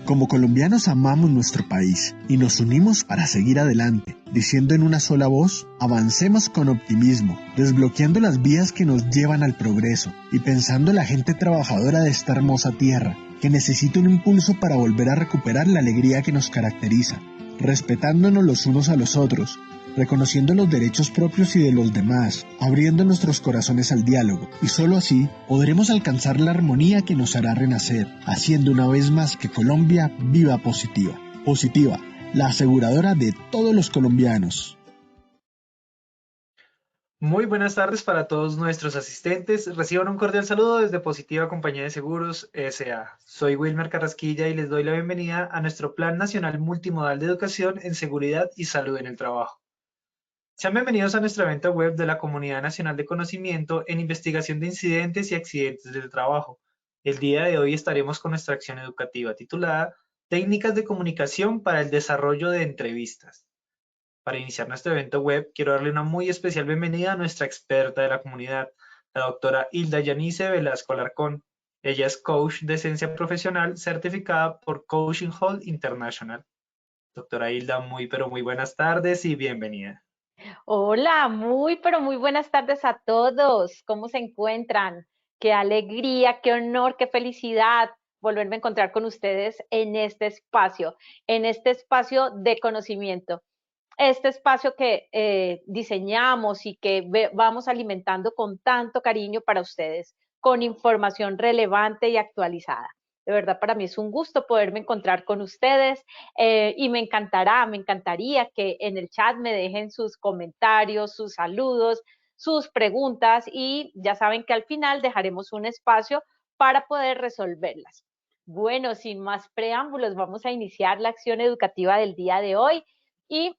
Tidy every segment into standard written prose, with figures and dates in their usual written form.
Como colombianos amamos nuestro país y nos unimos para seguir adelante, diciendo en una sola voz, avancemos con optimismo, desbloqueando las vías que nos llevan al progreso y pensando en la gente trabajadora de esta hermosa tierra, que necesita un impulso para volver a recuperar la alegría que nos caracteriza, respetándonos los unos a los otros, reconociendo los derechos propios y de los demás, abriendo nuestros corazones al diálogo, y solo así podremos alcanzar la armonía que nos hará renacer, haciendo una vez más que Colombia viva positiva. Positiva, la aseguradora de todos los colombianos. Muy buenas tardes para todos nuestros asistentes. Reciban un cordial saludo desde Positiva Compañía de Seguros S.A. Soy Wilmer Carrasquilla y les doy la bienvenida a nuestro Plan Nacional Multimodal de Educación en Seguridad y Salud en el Trabajo. Sean bienvenidos a nuestra evento web de la Comunidad Nacional de Conocimiento en Investigación de Incidentes y Accidentes del Trabajo. El día de hoy estaremos con nuestra acción educativa titulada Técnicas de Comunicación para el Desarrollo de Entrevistas. Para iniciar nuestro evento web, quiero darle una muy especial bienvenida a nuestra experta de la comunidad, la doctora Hilda Yanice Velasco Alarcón. Ella es coach de esencia profesional certificada por Coaching Hall International. Doctora Hilda, pero muy buenas tardes y bienvenida. Hola, pero muy buenas tardes a todos. ¿Cómo se encuentran? Qué alegría, qué honor, qué felicidad volverme a encontrar con ustedes en este espacio de conocimiento, este espacio que diseñamos y que vamos alimentando con tanto cariño para ustedes, con información relevante y actualizada. De verdad, para mí es un gusto poderme encontrar con ustedes y me encantaría que en el chat me dejen sus comentarios, sus saludos, sus preguntas y ya saben que al final dejaremos un espacio para poder resolverlas. Bueno, sin más preámbulos, vamos a iniciar la acción educativa del día de hoy y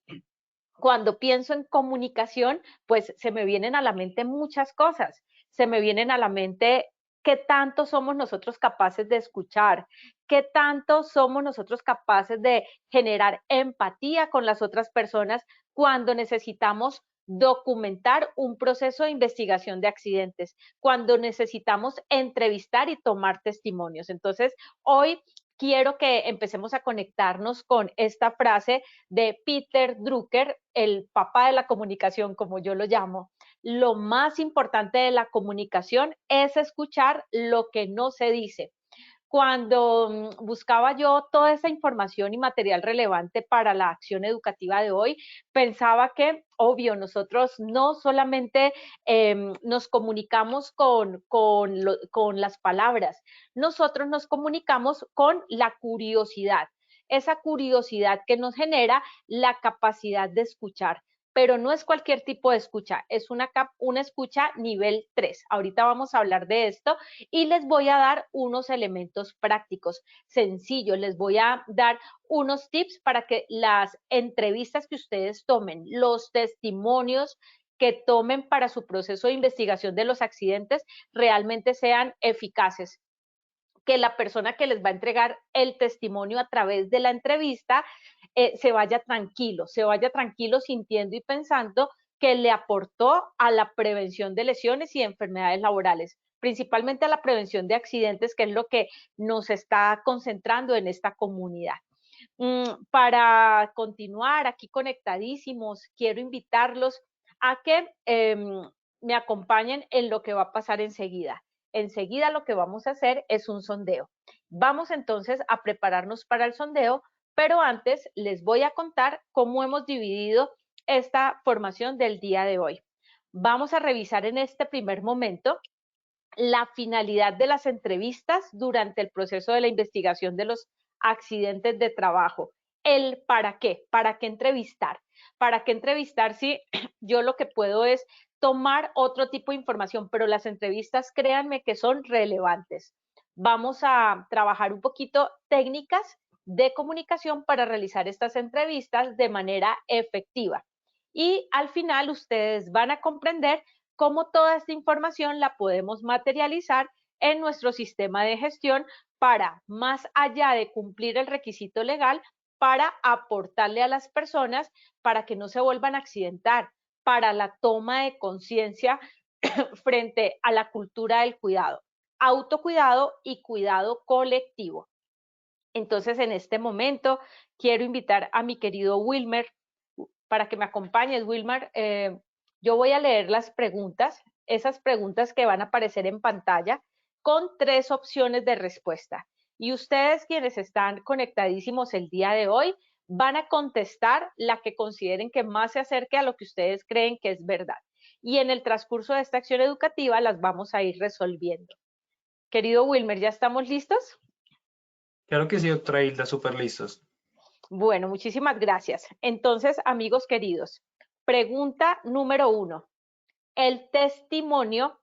cuando pienso en comunicación, pues se me vienen a la mente muchas cosas. Se me vienen a la mente qué tanto somos nosotros capaces de escuchar, qué tanto somos nosotros capaces de generar empatía con las otras personas cuando necesitamos documentar un proceso de investigación de accidentes, cuando necesitamos entrevistar y tomar testimonios. Entonces, hoy quiero que empecemos a conectarnos con esta frase de Peter Drucker, el papá de la comunicación, como yo lo llamo. Lo más importante de la comunicación es escuchar lo que no se dice. Cuando buscaba yo toda esa información y material relevante para la acción educativa de hoy, pensaba que, obvio, nosotros no solamente nos comunicamos con las palabras, nosotros nos comunicamos con la curiosidad, esa curiosidad que nos genera la capacidad de escuchar. Pero no es cualquier tipo de escucha, es una escucha nivel 3. Ahorita vamos a hablar de esto y les voy a dar unos elementos prácticos sencillos, les voy a dar unos tips para que las entrevistas que ustedes tomen, los testimonios que tomen para su proceso de investigación de los accidentes realmente sean eficaces, que la persona que les va a entregar el testimonio a través de la entrevista se vaya tranquilo sintiendo y pensando que le aportó a la prevención de lesiones y enfermedades laborales, principalmente a la prevención de accidentes, que es lo que nos está concentrando en esta comunidad. Para continuar aquí conectadísimos, quiero invitarlos a que me acompañen en lo que va a pasar enseguida. Enseguida lo que vamos a hacer es un sondeo. Vamos entonces a prepararnos para el sondeo, pero antes les voy a contar cómo hemos dividido esta formación del día de hoy. Vamos a revisar en este primer momento la finalidad de las entrevistas durante el proceso de la investigación de los accidentes de trabajo. El para qué entrevistar. ¿Para qué entrevistar si yo lo que puedo es tomar otro tipo de información, pero las entrevistas, créanme que son relevantes? Vamos a trabajar un poquito técnicas de comunicación para realizar estas entrevistas de manera efectiva. Y al final ustedes van a comprender cómo toda esta información la podemos materializar en nuestro sistema de gestión para, más allá de cumplir el requisito legal, para aportarle a las personas para que no se vuelvan a accidentar, para la toma de conciencia frente a la cultura del cuidado, autocuidado y cuidado colectivo. Entonces, en este momento, quiero invitar a mi querido Wilmer para que me acompañes, Wilmer. Yo voy a leer las preguntas, esas preguntas que van a aparecer en pantalla, con 3 opciones de respuesta. Y ustedes, quienes están conectadísimos el día de hoy, van a contestar la que consideren que más se acerque a lo que ustedes creen que es verdad. Y en el transcurso de esta acción educativa las vamos a ir resolviendo. Querido Wilmer, ¿ya estamos listos? Claro que sí, doctora Hilda, súper listos. Bueno, muchísimas gracias. Entonces, amigos queridos, pregunta número 1. ¿El testimonio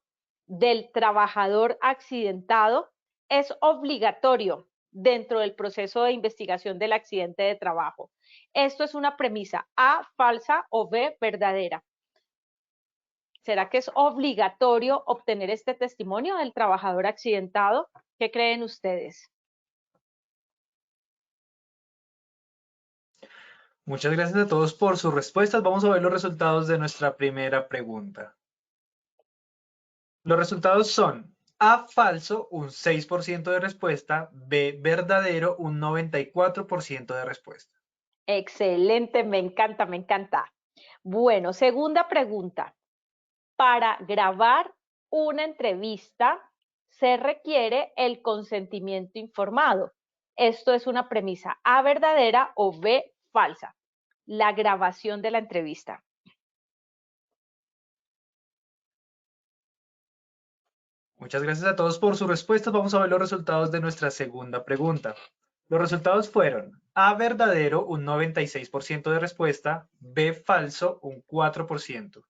del trabajador accidentado es obligatorio dentro del proceso de investigación del accidente de trabajo? Esto es una premisa A, falsa, o B, verdadera. ¿Será que es obligatorio obtener este testimonio del trabajador accidentado? ¿Qué creen ustedes? Muchas gracias a todos por sus respuestas. Vamos a ver los resultados de nuestra primera pregunta. Los resultados son A, falso, un 6% de respuesta, B, verdadero, un 94% de respuesta. Excelente, me encanta, me encanta. Bueno, segunda pregunta. Para grabar una entrevista se requiere el consentimiento informado. Esto es una premisa A, verdadera, o B, falsa. La grabación de la entrevista. Muchas gracias a todos por sus respuestas. Vamos a ver los resultados de nuestra segunda pregunta. Los resultados fueron A, verdadero, un 96% de respuesta, B, falso, un 4%.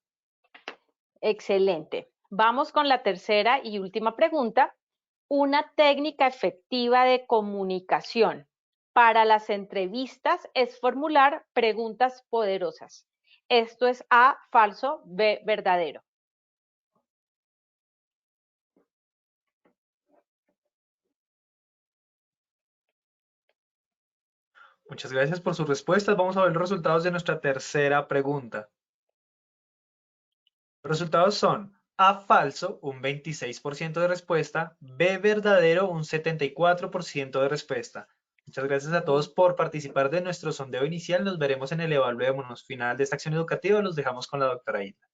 Excelente. Vamos con la tercera y última pregunta. Una técnica efectiva de comunicación para las entrevistas es formular preguntas poderosas. Esto es A, falso, B, verdadero. Muchas gracias por sus respuestas. Vamos a ver los resultados de nuestra tercera pregunta. Los resultados son A, falso, un 26% de respuesta, B, verdadero, un 74% de respuesta. Muchas gracias a todos por participar de nuestro sondeo inicial. Nos veremos en el evaluémonos final de esta acción educativa. Los dejamos con la doctora Hilda.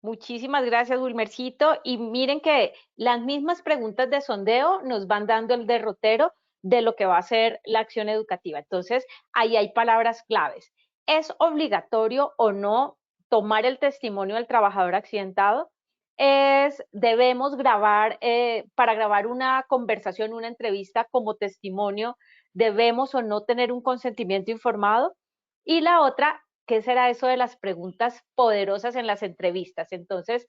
Muchísimas gracias, Wilmercito. Y miren que las mismas preguntas de sondeo nos van dando el derrotero de lo que va a ser la acción educativa. Entonces, ahí hay palabras claves. ¿Es obligatorio o no tomar el testimonio del trabajador accidentado? Debemos grabar, para grabar una conversación, una entrevista como testimonio, ¿debemos o no tener un consentimiento informado? Y la otra, ¿qué será eso de las preguntas poderosas en las entrevistas? Entonces,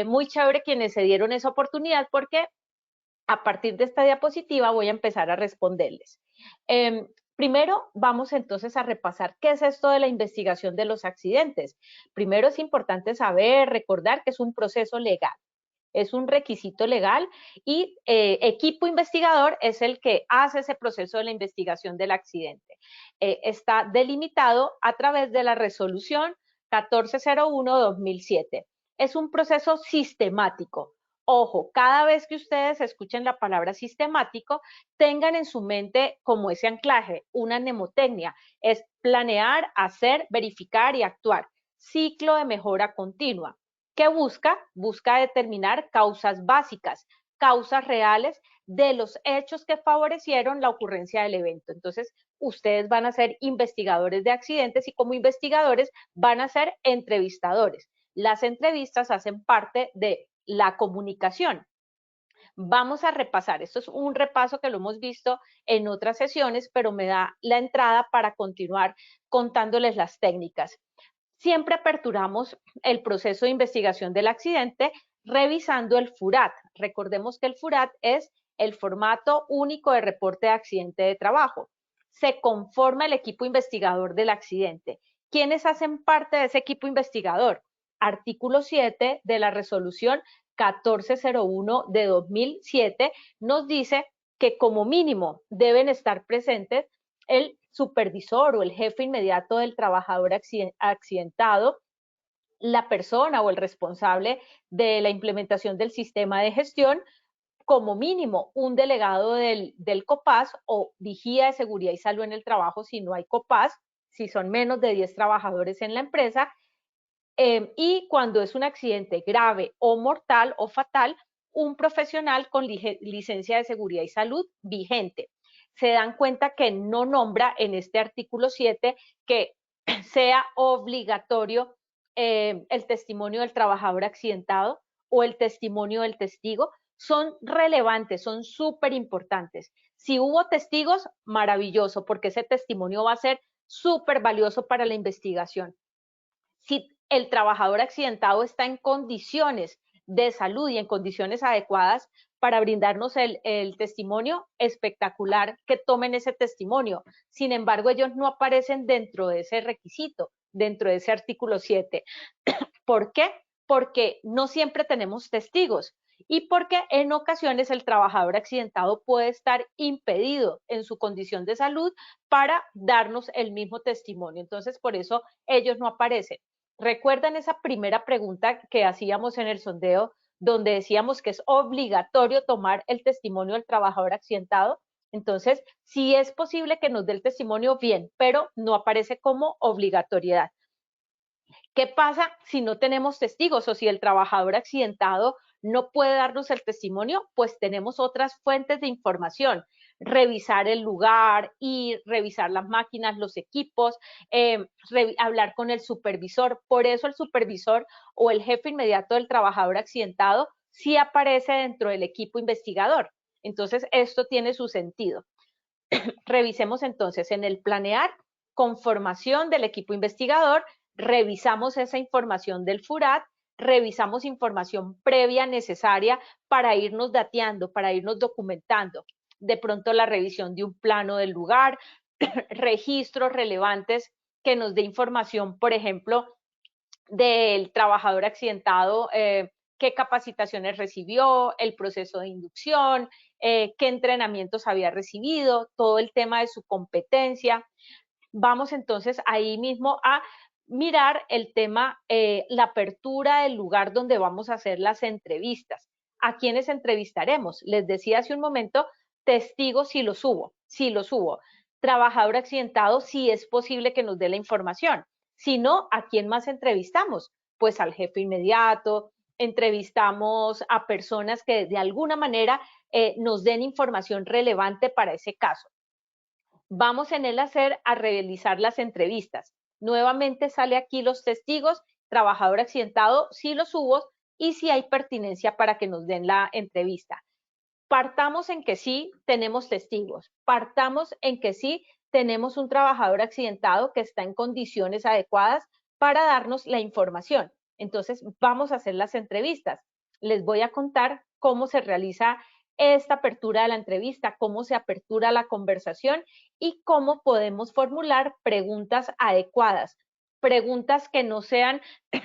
muy chévere quienes se dieron esa oportunidad porque a partir de esta diapositiva voy a empezar a responderles. Primero, vamos entonces a repasar qué es esto de la investigación de los accidentes. Primero es importante saber, recordar que es un proceso legal. Es un requisito legal y equipo investigador es el que hace ese proceso de la investigación del accidente. Está delimitado a través de la resolución 1401-2007. Es un proceso sistemático. Ojo, cada vez que ustedes escuchen la palabra sistemático, tengan en su mente como ese anclaje, una mnemotecnia, es planear, hacer, verificar y actuar. Ciclo de mejora continua. ¿Qué busca? Busca determinar causas básicas, causas reales de los hechos que favorecieron la ocurrencia del evento. Entonces, ustedes van a ser investigadores de accidentes y como investigadores van a ser entrevistadores. Las entrevistas hacen parte de la comunicación. Vamos a repasar, esto es un repaso que lo hemos visto en otras sesiones, pero me da la entrada para continuar contándoles las técnicas. Siempre aperturamos el proceso de investigación del accidente revisando el FURAT. Recordemos que el FURAT es el formato único de reporte de accidente de trabajo. Se conforma el equipo investigador del accidente. ¿Quiénes hacen parte de ese equipo investigador? Artículo 7 de la resolución 1401 de 2007 nos dice que como mínimo deben estar presentes el supervisor o el jefe inmediato del trabajador accidentado, la persona o el responsable de la implementación del sistema de gestión, como mínimo un delegado del COPAS o vigía de seguridad y salud en el trabajo si no hay COPAS, si son menos de 10 trabajadores en la empresa, y cuando es un accidente grave o mortal o fatal, un profesional con licencia de seguridad y salud vigente. Se dan cuenta que no nombra en este artículo 7 que sea obligatorio el testimonio del trabajador accidentado o el testimonio del testigo. Son relevantes, son súper importantes. Si hubo testigos, maravilloso, porque ese testimonio va a ser súper valioso para la investigación. Si el trabajador accidentado está en condiciones de salud y en condiciones adecuadas para brindarnos el testimonio, espectacular que tomen ese testimonio. Sin embargo, ellos no aparecen dentro de ese requisito, dentro de ese artículo 7. ¿Por qué? Porque no siempre tenemos testigos y porque en ocasiones el trabajador accidentado puede estar impedido en su condición de salud para darnos el mismo testimonio. Entonces, por eso ellos no aparecen. ¿Recuerdan esa primera pregunta que hacíamos en el sondeo, donde decíamos que es obligatorio tomar el testimonio del trabajador accidentado? Entonces, si es posible que nos dé el testimonio, bien, pero no aparece como obligatoriedad. ¿Qué pasa si no tenemos testigos o si el trabajador accidentado no puede darnos el testimonio? Pues tenemos otras fuentes de información. Revisar el lugar y revisar las máquinas, los equipos, hablar con el supervisor. Por eso el supervisor o el jefe inmediato del trabajador accidentado sí aparece dentro del equipo investigador. Entonces, esto tiene su sentido. Revisemos entonces en el planear, conformación del equipo investigador, revisamos esa información del FURAT, revisamos información previa necesaria para irnos dateando, para irnos documentando. De pronto la revisión de un plano del lugar, registros relevantes que nos dé información, por ejemplo, del trabajador accidentado, qué capacitaciones recibió, el proceso de inducción, qué entrenamientos había recibido, todo el tema de su competencia. Vamos entonces ahí mismo a mirar el tema, la apertura del lugar donde vamos a hacer las entrevistas. ¿A quiénes entrevistaremos? Les decía hace un momento, testigos si los hubo, si los hubo. Trabajador accidentado, si es posible que nos dé la información. Si no, ¿a quién más entrevistamos? Pues al jefe inmediato, entrevistamos a personas que de alguna manera nos den información relevante para ese caso. Vamos en el hacer a realizar las entrevistas. Nuevamente sale aquí los testigos, trabajador accidentado, si los hubo y si hay pertinencia para que nos den la entrevista. Partamos en que sí tenemos testigos, partamos en que sí tenemos un trabajador accidentado que está en condiciones adecuadas para darnos la información. Entonces, vamos a hacer las entrevistas. Les voy a contar cómo se realiza esta apertura de la entrevista, cómo se apertura la conversación y cómo podemos formular preguntas adecuadas, preguntas que no sean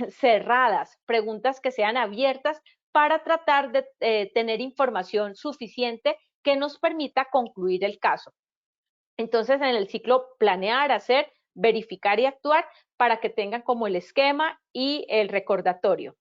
cerradas, preguntas que sean abiertas para tratar de tener información suficiente que nos permita concluir el caso. Entonces, en el ciclo planear, hacer, verificar y actuar para que tengan como el esquema y el recordatorio.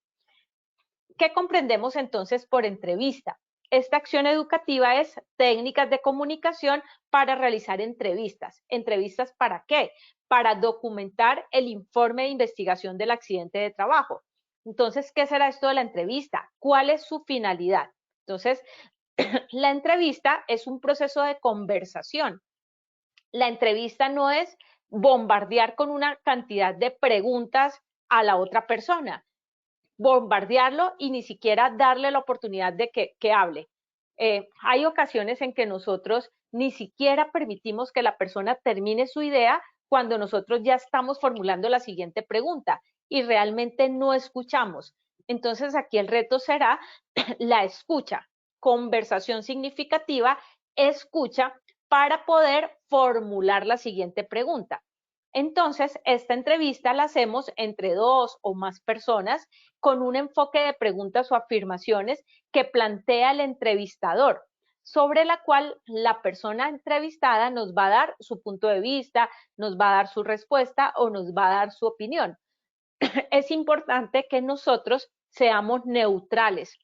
¿Qué comprendemos entonces por entrevista? Esta acción educativa es técnicas de comunicación para realizar entrevistas. ¿Entrevistas para qué? Para documentar el informe de investigación del accidente de trabajo. Entonces, ¿qué será esto de la entrevista? ¿Cuál es su finalidad? Entonces, la entrevista es un proceso de conversación. La entrevista no es bombardear con una cantidad de preguntas a la otra persona, bombardearlo y ni siquiera darle la oportunidad de que hable. Hay ocasiones en que nosotros ni siquiera permitimos que la persona termine su idea cuando nosotros ya estamos formulando la siguiente pregunta y realmente no escuchamos. Entonces aquí el reto será la escucha, conversación significativa, escucha para poder formular la siguiente pregunta. Entonces, esta entrevista la hacemos entre 2 o más personas con un enfoque de preguntas o afirmaciones que plantea el entrevistador, sobre la cual la persona entrevistada nos va a dar su punto de vista, nos va a dar su respuesta o nos va a dar su opinión. Es importante que nosotros seamos neutrales,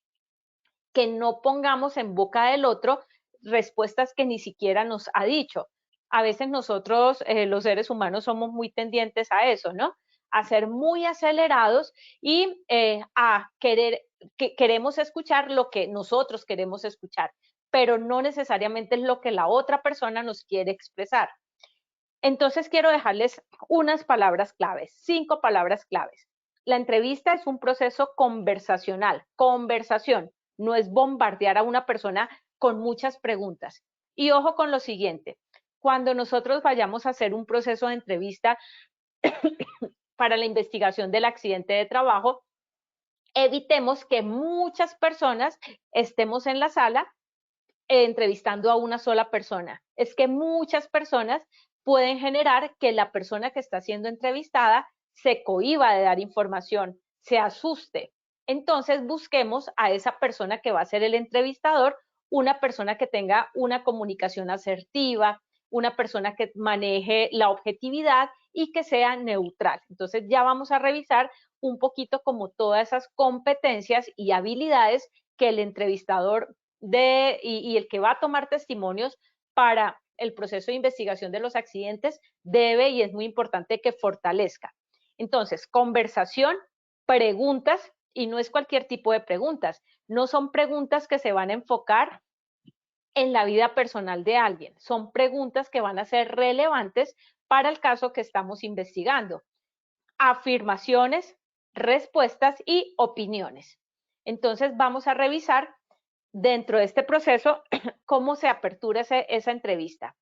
que no pongamos en boca del otro respuestas que ni siquiera nos ha dicho. A veces nosotros, los seres humanos, somos muy tendientes a eso, ¿no? A ser muy acelerados y a queremos escuchar lo que nosotros queremos escuchar, pero no necesariamente es lo que la otra persona nos quiere expresar. Entonces quiero dejarles unas palabras claves, 5 palabras claves. La entrevista es un proceso conversacional, conversación, no es bombardear a una persona con muchas preguntas. Y ojo con lo siguiente, cuando nosotros vayamos a hacer un proceso de entrevista para la investigación del accidente de trabajo, evitemos que muchas personas estemos en la sala entrevistando a una sola persona. Es que muchas personas pueden generar que la persona que está siendo entrevistada se cohíba de dar información, se asuste. Entonces busquemos a esa persona que va a ser el entrevistador, una persona que tenga una comunicación asertiva, una persona que maneje la objetividad y que sea neutral. Entonces ya vamos a revisar un poquito como todas esas competencias y habilidades que el entrevistador y el que va a tomar testimonios para el proceso de investigación de los accidentes debe y es muy importante que fortalezca. Entonces, conversación, preguntas, y no es cualquier tipo de preguntas, no son preguntas que se van a enfocar en la vida personal de alguien, son preguntas que van a ser relevantes para el caso que estamos investigando. Afirmaciones, respuestas y opiniones. Entonces vamos a revisar dentro de este proceso cómo se apertura esa entrevista.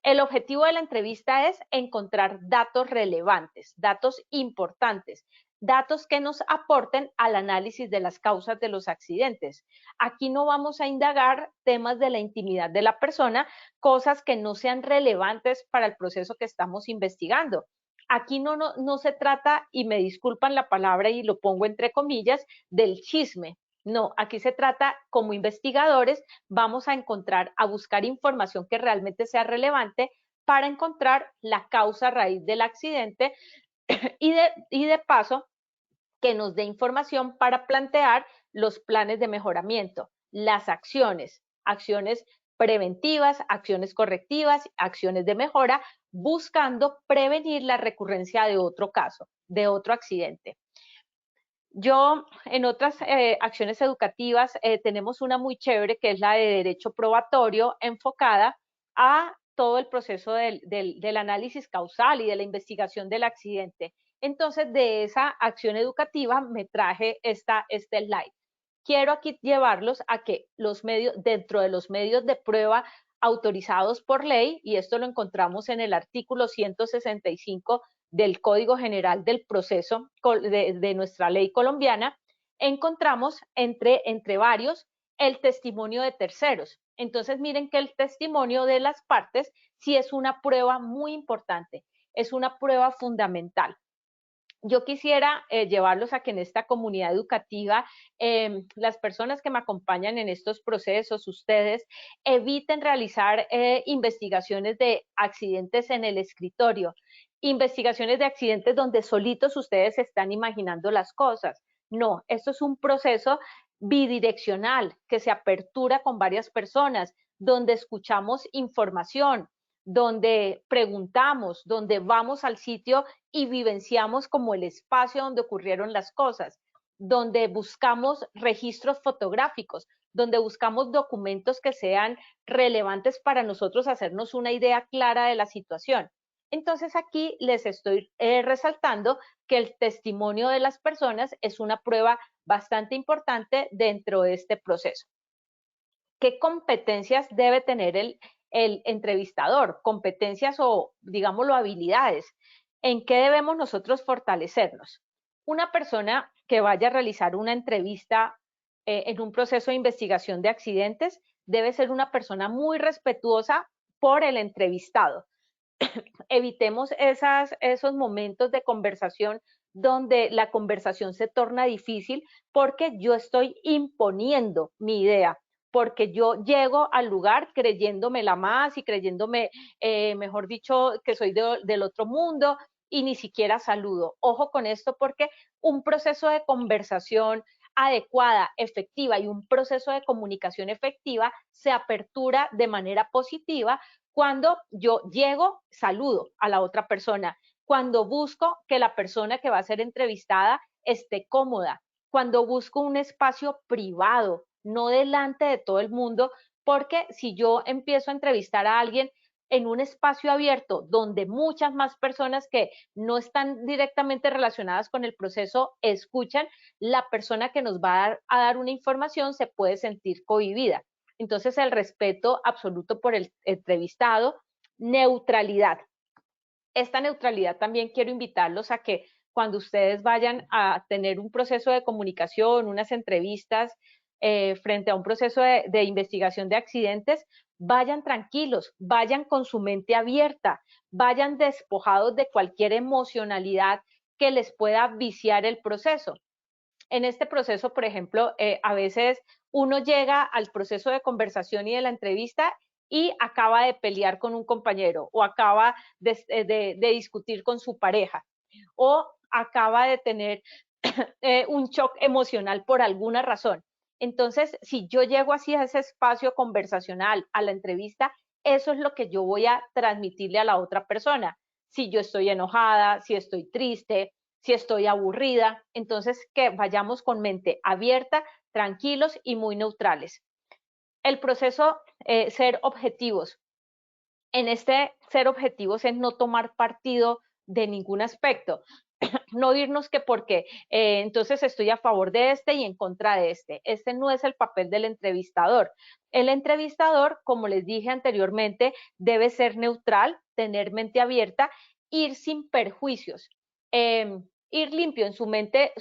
El objetivo de la entrevista es encontrar datos relevantes, datos importantes, datos que nos aporten al análisis de las causas de los accidentes. Aquí no vamos a indagar temas de la intimidad de la persona, cosas que no sean relevantes para el proceso que estamos investigando. Aquí no se trata, y me disculpan la palabra y lo pongo entre comillas, del chisme. No, aquí se trata, como investigadores, vamos a buscar información que realmente sea relevante para encontrar la causa raíz del accidente y de paso que nos dé información para plantear los planes de mejoramiento, las acciones preventivas, acciones correctivas, acciones de mejora, buscando prevenir la recurrencia de otro caso, de otro accidente. Yo, en otras acciones educativas, tenemos una muy chévere que es la de derecho probatorio, enfocada a todo el proceso del análisis causal y de la investigación del accidente. Entonces, de esa acción educativa me traje este slide. Quiero aquí llevarlos a que dentro de los medios de prueba autorizados por ley, y esto lo encontramos en el artículo 165 del Código General del Proceso de nuestra ley colombiana, encontramos entre varios el testimonio de terceros. Entonces miren que el testimonio de las partes sí es una prueba muy importante, es una prueba fundamental. Yo quisiera llevarlos a que en esta comunidad educativa las personas que me acompañan en estos procesos, ustedes, eviten realizar investigaciones de accidentes en el escritorio, investigaciones de accidentes donde solitos ustedes están imaginando las cosas. No, esto es un proceso bidireccional que se apertura con varias personas, donde escuchamos información, donde preguntamos, donde vamos al sitio y vivenciamos como el espacio donde ocurrieron las cosas, donde buscamos registros fotográficos, donde buscamos documentos que sean relevantes para nosotros hacernos una idea clara de la situación. Entonces aquí les estoy resaltando que el testimonio de las personas es una prueba bastante importante dentro de este proceso. ¿Qué competencias debe tener el entrevistador? Competencias o, digámoslo, habilidades. ¿En qué debemos nosotros fortalecernos? Una persona que vaya a realizar una entrevista en un proceso de investigación de accidentes debe ser una persona muy respetuosa por el entrevistado. Evitemos esos momentos de conversación donde la conversación se torna difícil porque yo estoy imponiendo mi idea, porque yo llego al lugar creyéndomela más y creyéndome, mejor dicho, que soy del otro mundo y ni siquiera saludo. Ojo con esto porque un proceso de conversación adecuada, efectiva y un proceso de comunicación efectiva se apertura de manera positiva cuando yo llego, saludo a la otra persona, cuando busco que la persona que va a ser entrevistada esté cómoda, cuando busco un espacio privado, no delante de todo el mundo, porque si yo empiezo a entrevistar a alguien en un espacio abierto donde muchas más personas que no están directamente relacionadas con el proceso escuchan, la persona que nos va a dar una información se puede sentir cohibida. Entonces, el respeto absoluto por el entrevistado, neutralidad. Esta neutralidad también quiero invitarlos a que cuando ustedes vayan a tener un proceso de comunicación, unas entrevistas frente a un proceso de investigación de accidentes, vayan tranquilos, vayan con su mente abierta, vayan despojados de cualquier emocionalidad que les pueda viciar el proceso. En este proceso, por ejemplo, a veces uno llega al proceso de conversación y de la entrevista y acaba de pelear con un compañero o acaba de discutir con su pareja o acaba de tener un shock emocional por alguna razón. Entonces, si yo llego así a ese espacio conversacional, a la entrevista, eso es lo que yo voy a transmitirle a la otra persona. Si yo estoy enojada, si estoy triste, si estoy aburrida, entonces que vayamos con mente abierta, tranquilos y muy neutrales. El proceso, ser objetivos. En este ser objetivos es no tomar partido de ningún aspecto, no irnos que porque entonces estoy a favor de este y en contra de este. Este no es el papel del entrevistador. El entrevistador, como les dije anteriormente, debe ser neutral, tener mente abierta, ir sin perjuicios. Ir limpio en su mente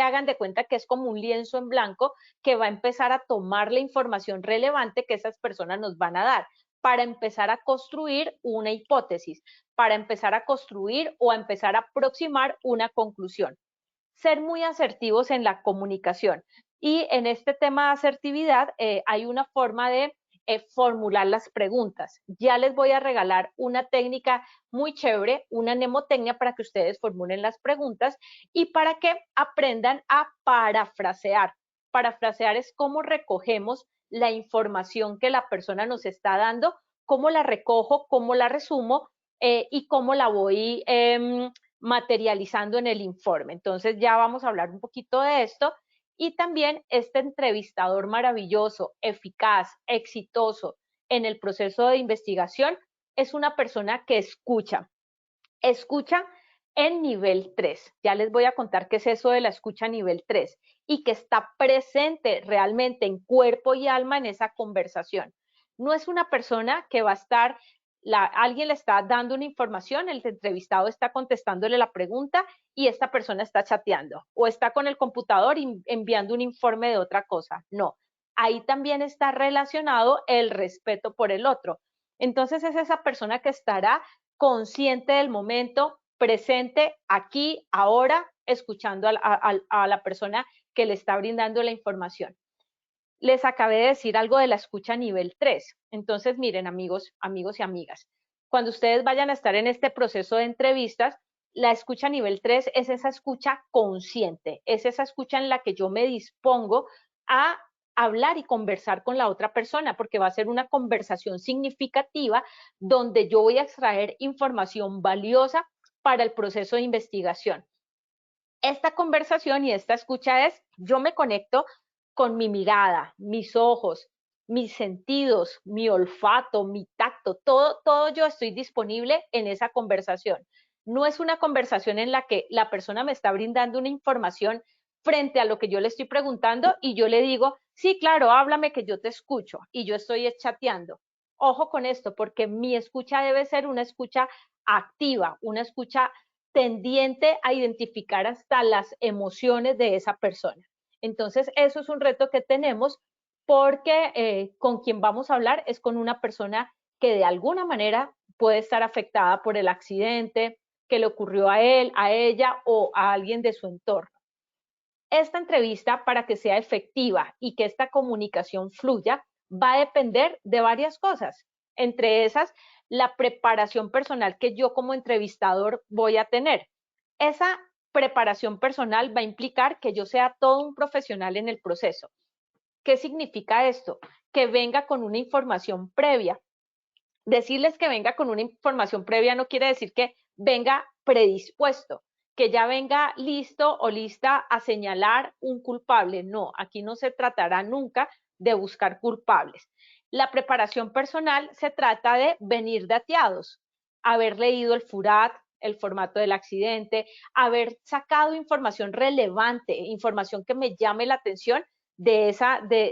hagan de cuenta que es como un lienzo en blanco que va a empezar a tomar la información relevante que esas personas nos van a dar para empezar a construir una hipótesis, para empezar a construir o a empezar a aproximar una conclusión. Ser muy asertivos en la comunicación. Y en este tema de asertividad hay una forma de formular las preguntas. Ya les voy a regalar una técnica muy chévere, una mnemotecnia para que ustedes formulen las preguntas y para que aprendan a parafrasear. Parafrasear es cómo recogemos la información que la persona nos está dando, cómo la recojo, cómo la resumo y cómo la voy materializando en el informe. Entonces ya vamos a hablar un poquito de esto y también este entrevistador maravilloso, eficaz, exitoso en el proceso de investigación es una persona que escucha. Escucha en nivel 3. Ya les voy a contar qué es eso de la escucha nivel 3 y que está presente realmente en cuerpo y alma en esa conversación. No es una persona que va a estar, alguien le está dando una información, el entrevistado está contestándole la pregunta y esta persona está chateando o está con el computador enviando un informe de otra cosa. No, ahí también está relacionado el respeto por el otro. Entonces es esa persona que estará consciente del momento, presente aquí, ahora, escuchando a la persona que le está brindando la información. Les acabé de decir algo de la escucha nivel 3. Entonces, miren, amigos y amigas, cuando ustedes vayan a estar en este proceso de entrevistas, la escucha nivel 3 es esa escucha consciente, es esa escucha en la que yo me dispongo a hablar y conversar con la otra persona, porque va a ser una conversación significativa donde yo voy a extraer información valiosa para el proceso de investigación. Esta conversación y esta escucha es, yo me conecto con mi mirada, mis ojos, mis sentidos, mi olfato, mi tacto, todo yo estoy disponible en esa conversación. No es una conversación en la que la persona me está brindando una información frente a lo que yo le estoy preguntando y yo le digo, sí, claro, háblame que yo te escucho y yo estoy chateando. Ojo con esto, porque mi escucha debe ser una escucha activa, una escucha tendiente a identificar hasta las emociones de esa persona. Entonces, eso es un reto que tenemos porque con quien vamos a hablar es con una persona que de alguna manera puede estar afectada por el accidente que le ocurrió a él, a ella o a alguien de su entorno. Esta entrevista, para que sea efectiva y que esta comunicación fluya, va a depender de varias cosas. Entre esas, la preparación personal que yo como entrevistador voy a tener. Esa preparación personal va a implicar que yo sea todo un profesional en el proceso. ¿Qué significa esto? Que venga con una información previa. Decirles que venga con una información previa no quiere decir que venga predispuesto, que ya venga listo o lista a señalar un culpable. No, aquí no se tratará nunca de buscar culpables. La preparación personal se trata de venir dateados, haber leído el FURAT, el formato del accidente, haber sacado información relevante, información que me llame la atención de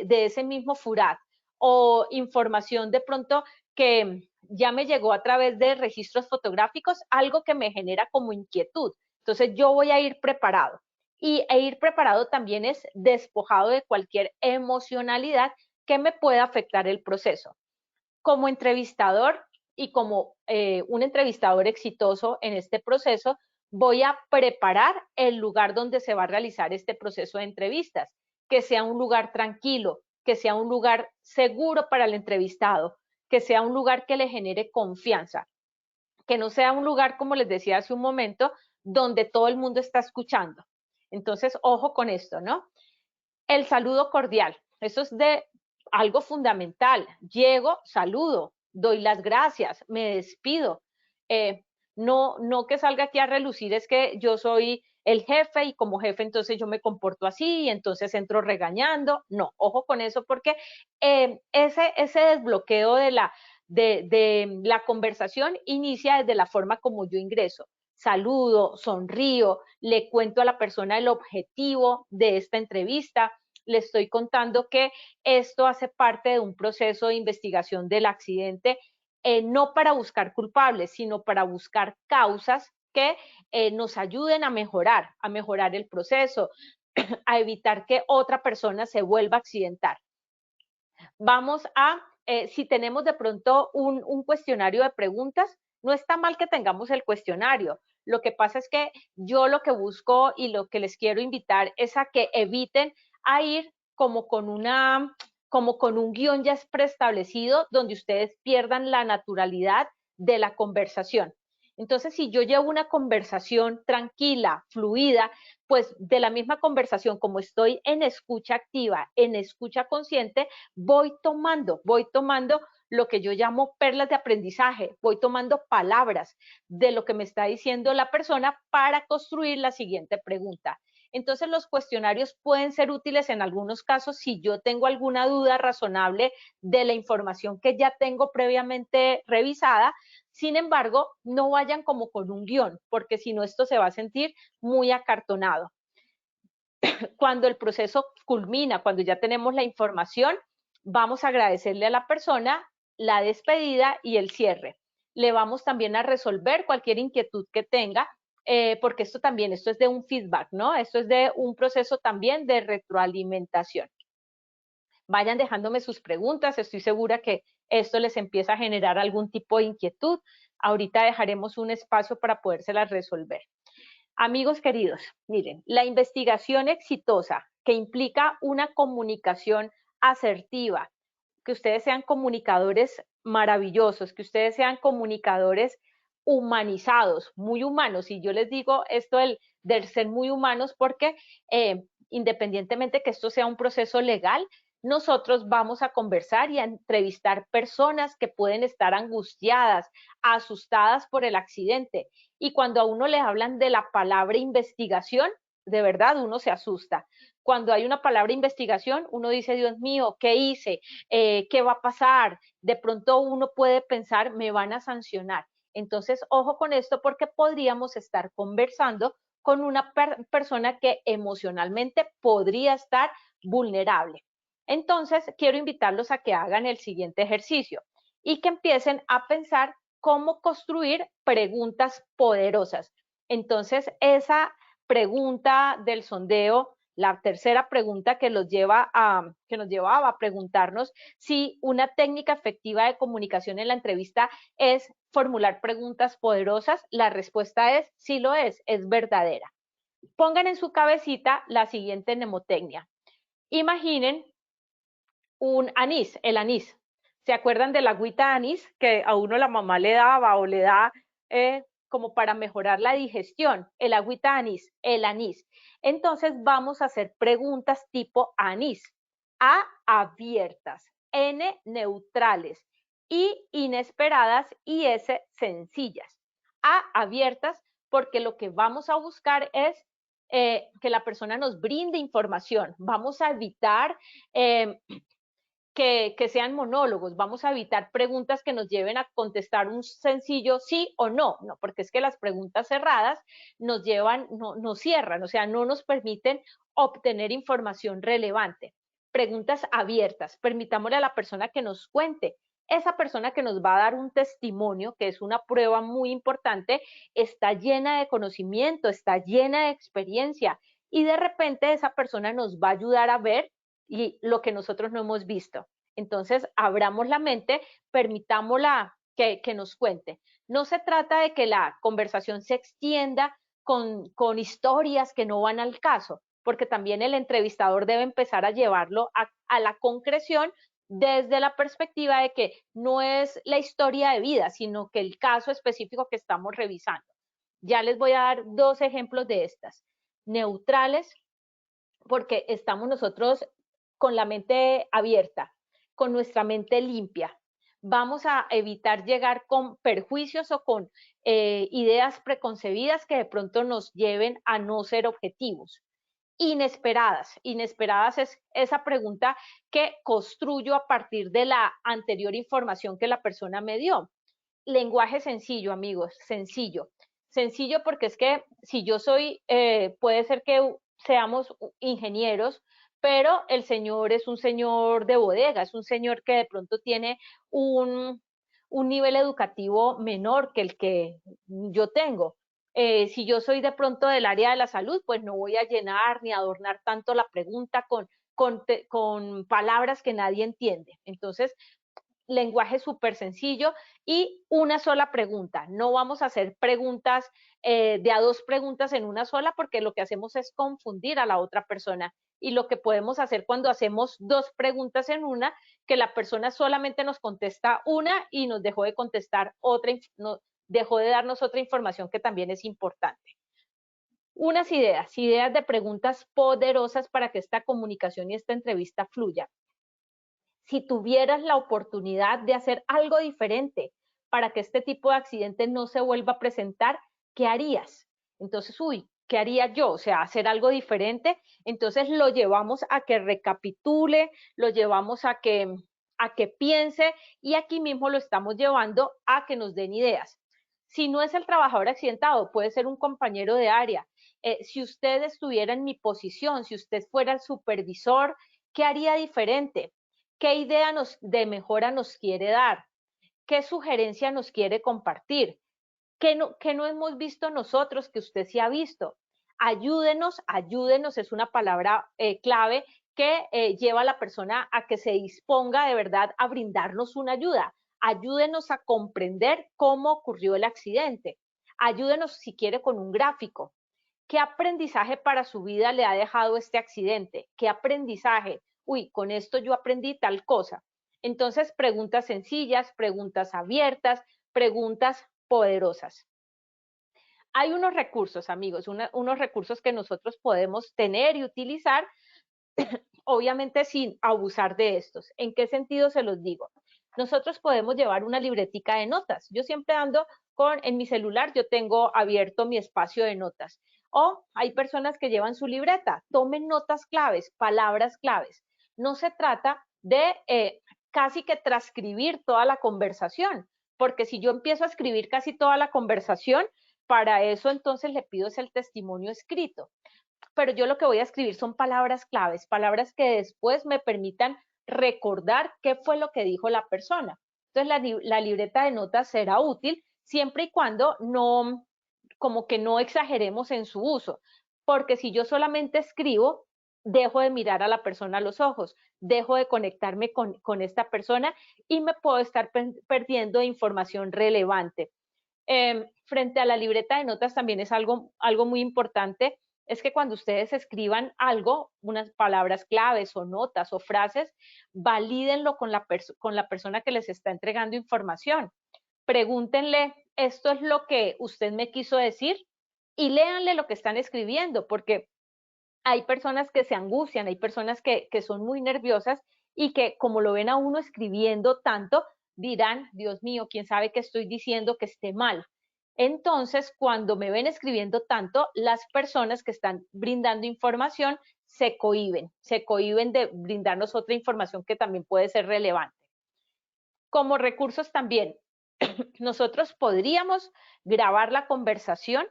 ese mismo FURAT, o información de pronto que ya me llegó a través de registros fotográficos, algo que me genera como inquietud. Entonces yo voy a ir preparado. E ir preparado también es despojado de cualquier emocionalidad que me pueda afectar el proceso. Como entrevistador y como un entrevistador exitoso en este proceso, voy a preparar el lugar donde se va a realizar este proceso de entrevistas, que sea un lugar tranquilo, que sea un lugar seguro para el entrevistado, que sea un lugar que le genere confianza, que no sea un lugar, como les decía hace un momento, donde todo el mundo está escuchando. Entonces, ojo con esto, ¿no? El saludo cordial, eso es de algo fundamental. Llego, saludo, doy las gracias, me despido. Eh, no que salga aquí a relucir es que yo soy el jefe y como jefe entonces yo me comporto así y entonces entro regañando. No, ojo con eso porque ese desbloqueo de la conversación inicia desde la forma como yo ingreso. Saludo, sonrío, le cuento a la persona el objetivo de esta entrevista, le estoy contando que esto hace parte de un proceso de investigación del accidente, no para buscar culpables, sino para buscar causas que nos ayuden a mejorar el proceso, a evitar que otra persona se vuelva a accidentar. Vamos a, si tenemos de pronto un cuestionario de preguntas, no está mal que tengamos el cuestionario. Lo que pasa es que yo lo que busco y lo que les quiero invitar es a que eviten a ir como con un guión ya preestablecido donde ustedes pierdan la naturalidad de la conversación. Entonces, si yo llevo una conversación tranquila, fluida, pues de la misma conversación, como estoy en escucha activa, en escucha consciente, voy tomando lo que yo llamo perlas de aprendizaje, voy tomando palabras de lo que me está diciendo la persona para construir la siguiente pregunta. Entonces los cuestionarios pueden ser útiles en algunos casos si yo tengo alguna duda razonable de la información que ya tengo previamente revisada. Sin embargo, no vayan como con un guión, porque si no esto se va a sentir muy acartonado. Cuando el proceso culmina, cuando ya tenemos la información, vamos a agradecerle a la persona la despedida y el cierre. Le vamos también a resolver cualquier inquietud que tenga, porque esto es de un feedback, ¿no? Esto es de un proceso también de retroalimentación. Vayan dejándome sus preguntas, estoy segura que esto les empieza a generar algún tipo de inquietud. Ahorita dejaremos un espacio para podérselas resolver. Amigos queridos, miren, la investigación exitosa que implica una comunicación asertiva, que ustedes sean comunicadores maravillosos, que ustedes sean comunicadores humanizados, muy humanos. Y yo les digo esto del ser muy humanos porque independientemente que esto sea un proceso legal, nosotros vamos a conversar y a entrevistar personas que pueden estar angustiadas, asustadas por el accidente. Y cuando a uno le hablan de la palabra investigación, de verdad uno se asusta. Cuando hay una palabra investigación, uno dice, Dios mío, ¿qué hice? ¿Qué va a pasar? De pronto uno puede pensar, me van a sancionar. Entonces, ojo con esto porque podríamos estar conversando con una persona que emocionalmente podría estar vulnerable. Entonces, quiero invitarlos a que hagan el siguiente ejercicio y que empiecen a pensar cómo construir preguntas poderosas. Entonces, esa pregunta del sondeo, la tercera pregunta que nos llevaba a preguntarnos si una técnica efectiva de comunicación en la entrevista es formular preguntas poderosas, la respuesta es sí lo es verdadera. Pongan en su cabecita la siguiente mnemotecnia. Imaginen un anís, el anís. ¿Se acuerdan de la agüita de anís que a uno la mamá le daba o le da como para mejorar la digestión, el agüita de anís, el anís. Entonces vamos a hacer preguntas tipo anís. A, abiertas, N, neutrales, I, inesperadas y S, sencillas. A, abiertas, porque lo que vamos a buscar es que la persona nos brinde información. Vamos a evitar que sean monólogos, vamos a evitar preguntas que nos lleven a contestar un sencillo sí o no, no, porque es que las preguntas cerradas nos llevan, nos cierran, o sea, no nos permiten obtener información relevante. Preguntas abiertas, permitámosle a la persona que nos cuente. Esa persona que nos va a dar un testimonio, que es una prueba muy importante, está llena de conocimiento, está llena de experiencia y de repente esa persona nos va a ayudar a ver y lo que nosotros no hemos visto. Entonces, abramos la mente, permitámosla que nos cuente. No se trata de que la conversación se extienda con historias que no van al caso, porque también el entrevistador debe empezar a llevarlo a la concreción desde la perspectiva de que no es la historia de vida, sino que el caso específico que estamos revisando. Ya les voy a dar 2 ejemplos de estas. Neutrales, porque estamos nosotros con la mente abierta, con nuestra mente limpia. Vamos a evitar llegar con perjuicios o con ideas preconcebidas que de pronto nos lleven a no ser objetivos. Inesperadas. Inesperadas es esa pregunta que construyo a partir de la anterior información que la persona me dio. Lenguaje sencillo, amigos, sencillo. Sencillo porque es que si yo soy, puede ser que seamos ingenieros, pero el señor es un señor de bodega, es un señor que de pronto tiene un nivel educativo menor que el que yo tengo. Si yo soy de pronto del área de la salud, pues no voy a llenar ni adornar tanto la pregunta con palabras que nadie entiende. Entonces, lenguaje súper sencillo y una sola pregunta. No vamos a hacer preguntas de a 2 preguntas en una sola porque lo que hacemos es confundir a la otra persona. Y lo que podemos hacer cuando hacemos 2 preguntas en una, que la persona solamente nos contesta una y nos dejó de contestar otra, dejó de darnos otra información que también es importante. Unas ideas de preguntas poderosas para que esta comunicación y esta entrevista fluya. Si tuvieras la oportunidad de hacer algo diferente para que este tipo de accidente no se vuelva a presentar, ¿qué harías? Entonces, ¿qué haría yo? O sea, hacer algo diferente. Entonces lo llevamos a que recapitule, lo llevamos a que piense y aquí mismo lo estamos llevando a que nos den ideas. Si no es el trabajador accidentado, puede ser un compañero de área. Si usted estuviera en mi posición, si usted fuera el supervisor, ¿qué haría diferente? ¿Qué idea de mejora nos quiere dar? ¿Qué sugerencia nos quiere compartir? ¿Qué no hemos visto nosotros que usted sí ha visto? Ayúdenos, ayúdenos es una palabra clave que lleva a la persona a que se disponga de verdad a brindarnos una ayuda. Ayúdenos a comprender cómo ocurrió el accidente. Ayúdenos si quiere con un gráfico. ¿Qué aprendizaje para su vida le ha dejado este accidente? ¿Qué aprendizaje? Con esto yo aprendí tal cosa. Entonces, preguntas sencillas, preguntas abiertas, preguntas poderosas. Hay unos recursos, amigos, unos recursos que nosotros podemos tener y utilizar, obviamente sin abusar de estos. ¿En qué sentido se los digo? Nosotros podemos llevar una libretica de notas. Yo siempre ando en mi celular, yo tengo abierto mi espacio de notas. O hay personas que llevan su libreta, tomen notas claves, palabras claves. No se trata de casi que transcribir toda la conversación, porque si yo empiezo a escribir casi toda la conversación, para eso entonces le pido es el testimonio escrito. Pero yo lo que voy a escribir son palabras claves, palabras que después me permitan recordar qué fue lo que dijo la persona. Entonces la libreta de notas será útil siempre y cuando no, como que no exageremos en su uso, porque si yo solamente escribo, dejo de mirar a la persona a los ojos, dejo de conectarme con esta persona y me puedo estar perdiendo información relevante. Frente a la libreta de notas también es algo muy importante, es que cuando ustedes escriban algo, unas palabras claves o notas o frases, valídenlo con la persona que les está entregando información. Pregúntenle esto es lo que usted me quiso decir, y léanle lo que están escribiendo, porque hay personas que se angustian, hay personas que son muy nerviosas y que como lo ven a uno escribiendo tanto, dirán, Dios mío, quién sabe qué estoy diciendo que esté mal. Entonces, cuando me ven escribiendo tanto, las personas que están brindando información se cohíben de brindarnos otra información que también puede ser relevante. Como recursos también, nosotros podríamos grabar la conversación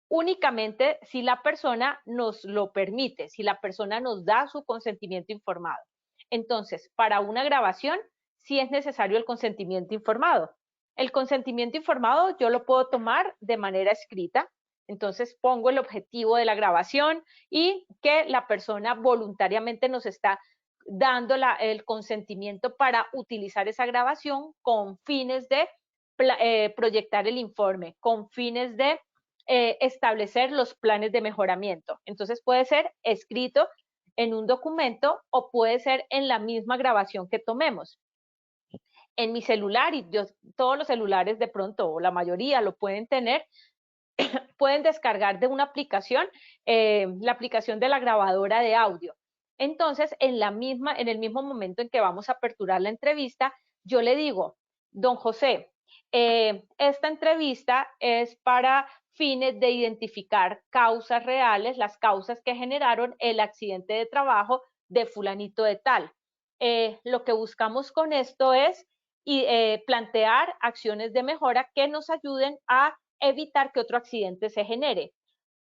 únicamente si la persona nos lo permite, si la persona nos da su consentimiento informado. Entonces, para una grabación, sí es necesario el consentimiento informado. El consentimiento informado yo lo puedo tomar de manera escrita. Entonces, pongo el objetivo de la grabación y que la persona voluntariamente nos está dando el consentimiento para utilizar esa grabación con fines de proyectar el informe, con fines de establecer los planes de mejoramiento. Entonces puede ser escrito en un documento o puede ser en la misma grabación que tomemos. En mi celular, y todos los celulares de pronto, o la mayoría lo pueden tener, pueden descargar de una aplicación, la aplicación de la grabadora de audio. Entonces, en el mismo momento en que vamos a aperturar la entrevista, yo le digo, don José, esta entrevista es para fines de identificar causas reales, las causas que generaron el accidente de trabajo de fulanito de tal. Lo que buscamos con esto es plantear acciones de mejora que nos ayuden a evitar que otro accidente se genere.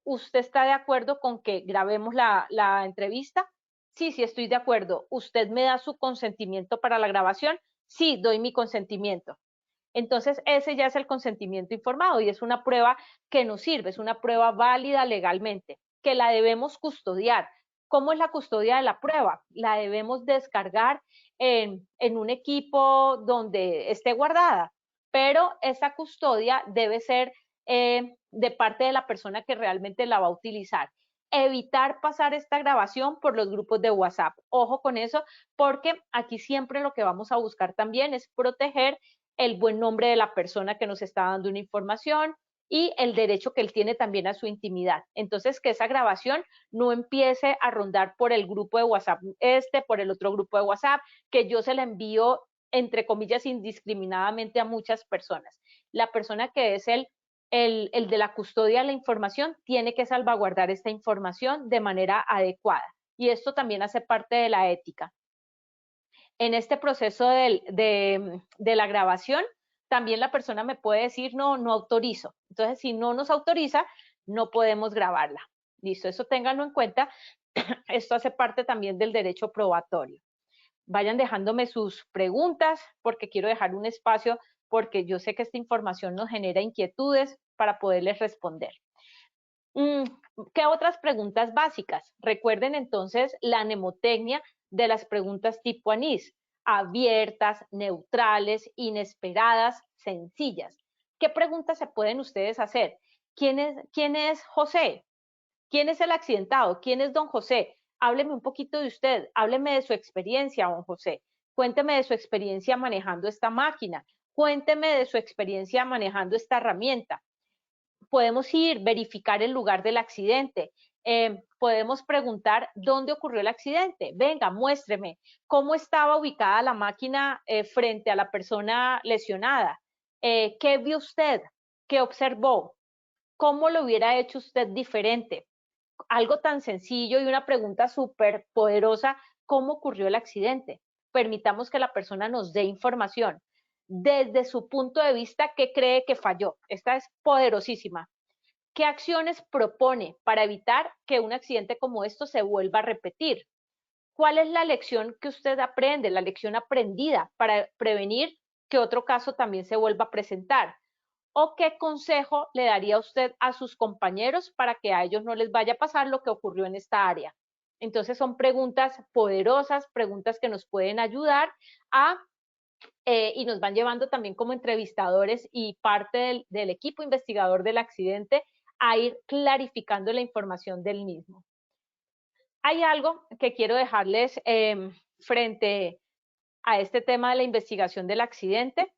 ¿Usted está de acuerdo con que grabemos la entrevista? Sí, sí estoy de acuerdo. ¿Usted me da su consentimiento para la grabación? Sí, doy mi consentimiento. Entonces, ese ya es el consentimiento informado y es una prueba que nos sirve, es una prueba válida legalmente, que la debemos custodiar. ¿Cómo es la custodia de la prueba? La debemos descargar en un equipo donde esté guardada, pero esa custodia debe ser de parte de la persona que realmente la va a utilizar. Evitar pasar esta grabación por los grupos de WhatsApp. Ojo con eso, porque aquí siempre lo que vamos a buscar también es proteger el buen nombre de la persona que nos está dando una información y el derecho que él tiene también a su intimidad. Entonces, que esa grabación no empiece a rondar por el grupo de WhatsApp por el otro grupo de WhatsApp, que yo se la envío, entre comillas, indiscriminadamente a muchas personas. La persona que es el de la custodia de la información tiene que salvaguardar esta información de manera adecuada. Y esto también hace parte de la ética. En este proceso de la grabación, también la persona me puede decir, no, no autorizo. Entonces, si no nos autoriza, no podemos grabarla. Listo, eso ténganlo en cuenta. Esto hace parte también del derecho probatorio. Vayan dejándome sus preguntas porque quiero dejar un espacio porque yo sé que esta información nos genera inquietudes para poderles responder. ¿Qué otras preguntas básicas? Recuerden entonces la mnemotecnia de las preguntas tipo ANIS: abiertas, neutrales, inesperadas, sencillas. ¿Qué preguntas se pueden ustedes hacer? ¿Quién es José? ¿Quién es el accidentado? ¿Quién es don José? Hábleme un poquito de usted, hábleme de su experiencia, don José. Cuénteme de su experiencia manejando esta máquina. Cuénteme de su experiencia manejando esta herramienta. Podemos ir, verificar el lugar del accidente. Podemos preguntar dónde ocurrió el accidente. Venga, muéstreme cómo estaba ubicada la máquina frente a la persona lesionada. ¿Qué vio usted? ¿Qué observó? ¿Cómo lo hubiera hecho usted diferente? Algo tan sencillo y una pregunta súper poderosa: ¿cómo ocurrió el accidente? Permitamos que la persona nos dé información desde su punto de vista. ¿Qué cree que falló? Esta es poderosísima. ¿Qué acciones propone para evitar que un accidente como esto se vuelva a repetir? ¿Cuál es la lección que usted aprende, la lección aprendida para prevenir que otro caso también se vuelva a presentar? ¿O qué consejo le daría usted a sus compañeros para que a ellos no les vaya a pasar lo que ocurrió en esta área? Entonces son preguntas poderosas, preguntas que nos pueden ayudar y nos van llevando también como entrevistadores y parte del equipo investigador del accidente a ir clarificando la información del mismo. Hay algo que quiero dejarles frente a este tema de la investigación del accidente,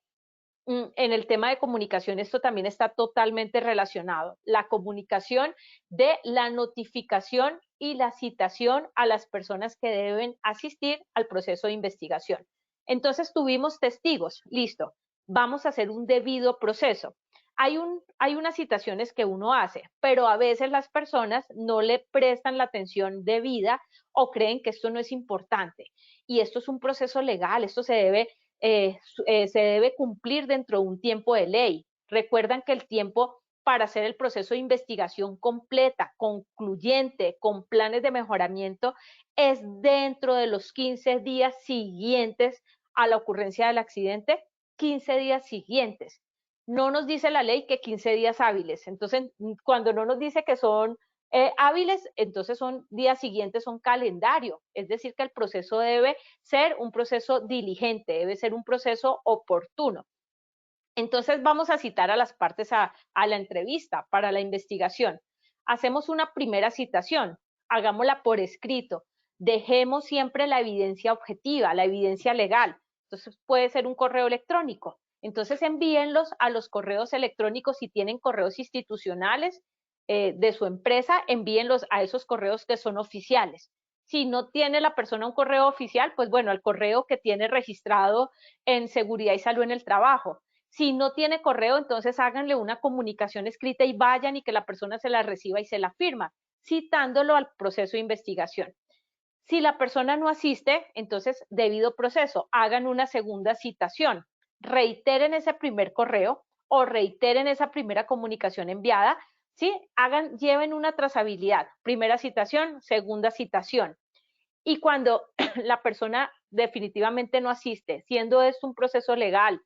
en el tema de comunicación esto también está totalmente relacionado. La comunicación de la notificación y la citación a las personas que deben asistir al proceso de investigación. Entonces tuvimos testigos, listo, vamos a hacer un debido proceso. Hay unas citaciones que uno hace, pero a veces las personas no le prestan la atención debida o creen que esto no es importante. Y esto es un proceso legal, esto se debe cumplir dentro de un tiempo de ley. Recuerdan que el tiempo para hacer el proceso de investigación completa, concluyente, con planes de mejoramiento, es dentro de los 15 días siguientes a la ocurrencia del accidente, 15 días siguientes. No nos dice la ley que 15 días hábiles. Entonces, cuando no nos dice que son hábiles, entonces son días siguientes, son calendario. Es decir, que el proceso debe ser un proceso diligente, debe ser un proceso oportuno. Entonces vamos a citar a las partes a la entrevista para la investigación. Hacemos una primera citación, hagámosla por escrito. Dejemos siempre la evidencia objetiva, la evidencia legal. Entonces puede ser un correo electrónico. Entonces envíenlos a los correos electrónicos si tienen correos institucionales de su empresa, envíenlos a esos correos que son oficiales. Si no tiene la persona un correo oficial, pues bueno, al correo que tiene registrado en Seguridad y Salud en el Trabajo. Si no tiene correo, entonces háganle una comunicación escrita y vayan y que la persona se la reciba y se la firma, citándolo al proceso de investigación. Si la persona no asiste, entonces debido proceso, hagan una segunda citación, reiteren ese primer correo o reiteren esa primera comunicación enviada, ¿sí? Lleven una trazabilidad, primera citación, segunda citación. Y cuando la persona definitivamente no asiste, siendo esto un proceso legal,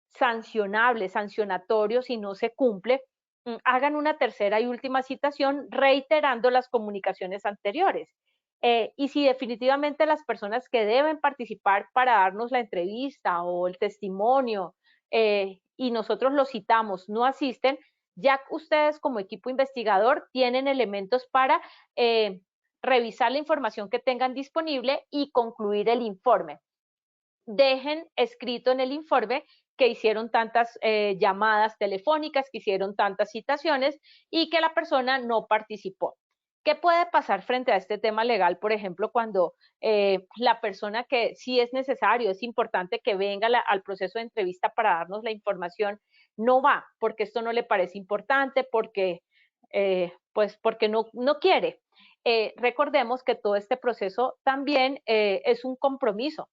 sancionable, sancionatorio si no se cumple, hagan una tercera y última citación reiterando las comunicaciones anteriores. Y si definitivamente las personas que deben participar para darnos la entrevista o el testimonio y nosotros los citamos no asisten, ya ustedes como equipo investigador tienen elementos para revisar la información que tengan disponible y concluir el informe. Dejen escrito en el informe que hicieron tantas llamadas telefónicas, que hicieron tantas citaciones y que la persona no participó. ¿Qué puede pasar frente a este tema legal, por ejemplo, cuando la persona que sí es necesario, es importante que venga al proceso de entrevista para darnos la información, no va, porque esto no le parece importante, pues porque no quiere? Recordemos que todo este proceso también es un compromiso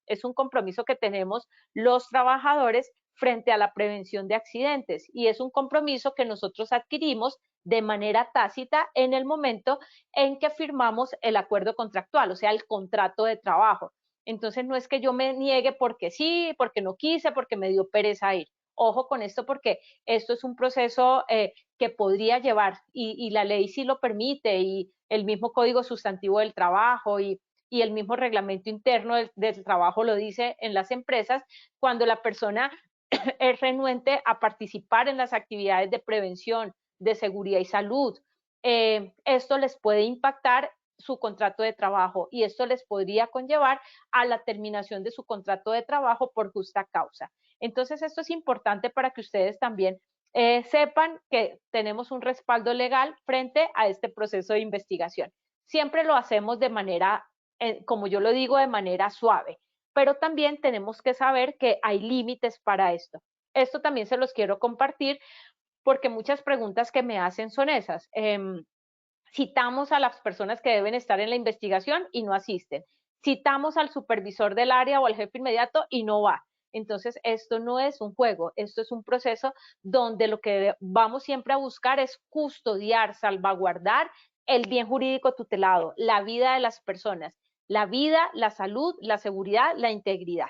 que tenemos los trabajadores frente a la prevención de accidentes y es un compromiso que nosotros adquirimos de manera tácita en el momento en que firmamos el acuerdo contractual, o sea, el contrato de trabajo. Entonces no es que yo me niegue porque sí, porque no quise, porque me dio pereza ir. Ojo con esto porque esto es un proceso que podría llevar y la ley sí lo permite y el mismo Código Sustantivo del Trabajo y el mismo reglamento interno del trabajo lo dice en las empresas, cuando la persona es renuente a participar en las actividades de prevención, de seguridad y salud. Esto les puede impactar su contrato de trabajo y esto les podría conllevar a la terminación de su contrato de trabajo por justa causa. Entonces, esto es importante para que ustedes también sepan que tenemos un respaldo legal frente a este proceso de investigación. Siempre lo hacemos de manera, como yo lo digo, de manera suave, pero también tenemos que saber que hay límites para esto. Esto también se los quiero compartir porque muchas preguntas que me hacen son esas. Citamos a las personas que deben estar en la investigación y no asisten. Citamos al supervisor del área o al jefe inmediato y no va. Entonces, esto no es un juego, esto es un proceso donde lo que vamos siempre a buscar es custodiar, salvaguardar el bien jurídico tutelado, la vida de las personas, la vida, la salud, la seguridad, la integridad.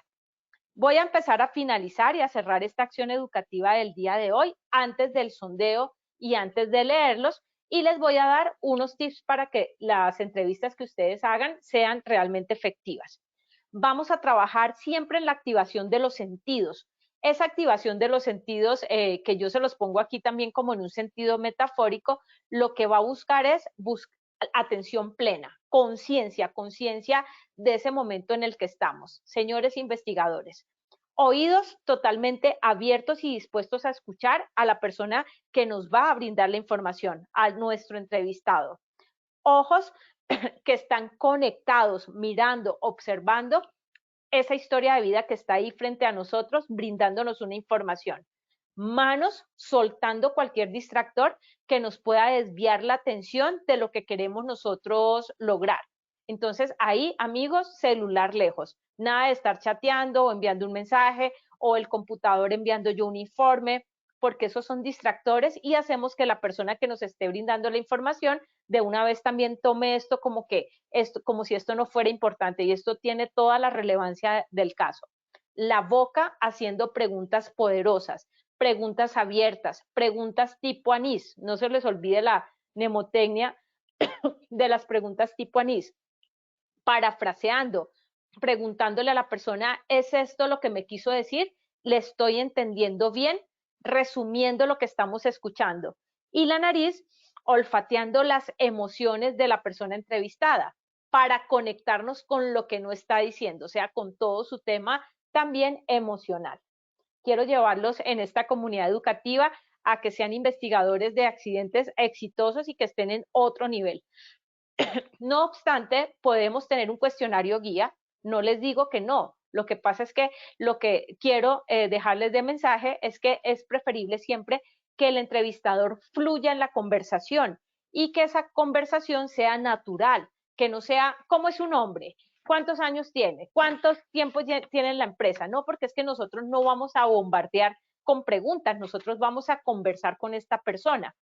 Voy a empezar a finalizar y a cerrar esta acción educativa del día de hoy antes del sondeo y antes de leerlos y les voy a dar unos tips para que las entrevistas que ustedes hagan sean realmente efectivas. Vamos a trabajar siempre en la activación de los sentidos. Esa activación de los sentidos, que yo se los pongo aquí también como en un sentido metafórico, lo que va a buscar es atención plena, conciencia de ese momento en el que estamos. Señores investigadores, Oídos totalmente abiertos y dispuestos a escuchar a la persona que nos va a brindar la información, a nuestro entrevistado. Ojos que están conectados, mirando, observando esa historia de vida que está ahí frente a nosotros, brindándonos una información. Manos soltando cualquier distractor que nos pueda desviar la atención de lo que queremos nosotros lograr. Entonces ahí, amigos, celular lejos. Nada de estar chateando o enviando un mensaje o el computador enviando yo un informe, porque esos son distractores y hacemos que la persona que nos esté brindando la información de una vez también tome esto como si esto no fuera importante, y esto tiene toda la relevancia del caso. La boca haciendo preguntas poderosas, preguntas abiertas, preguntas tipo anís. No se les olvide la mnemotecnia de las preguntas tipo anís. Parafraseando, preguntándole a la persona, ¿es esto lo que me quiso decir? ¿Le estoy entendiendo bien? Resumiendo lo que estamos escuchando. Y la nariz, olfateando las emociones de la persona entrevistada para conectarnos con lo que no está diciendo, o sea, con todo su tema también emocional. Quiero llevarlos en esta comunidad educativa a que sean investigadores de accidentes exitosos y que estén en otro nivel. No obstante, podemos tener un cuestionario guía, no les digo que no. Lo que pasa es que lo que quiero dejarles de mensaje es que es preferible siempre que el entrevistador fluya en la conversación y que esa conversación sea natural, que no sea ¿cómo es su nombre? ¿Cuántos años tiene? ¿Cuántos tiempos tiene en la empresa? No, porque es que nosotros no vamos a bombardear con preguntas, nosotros vamos a conversar con esta persona.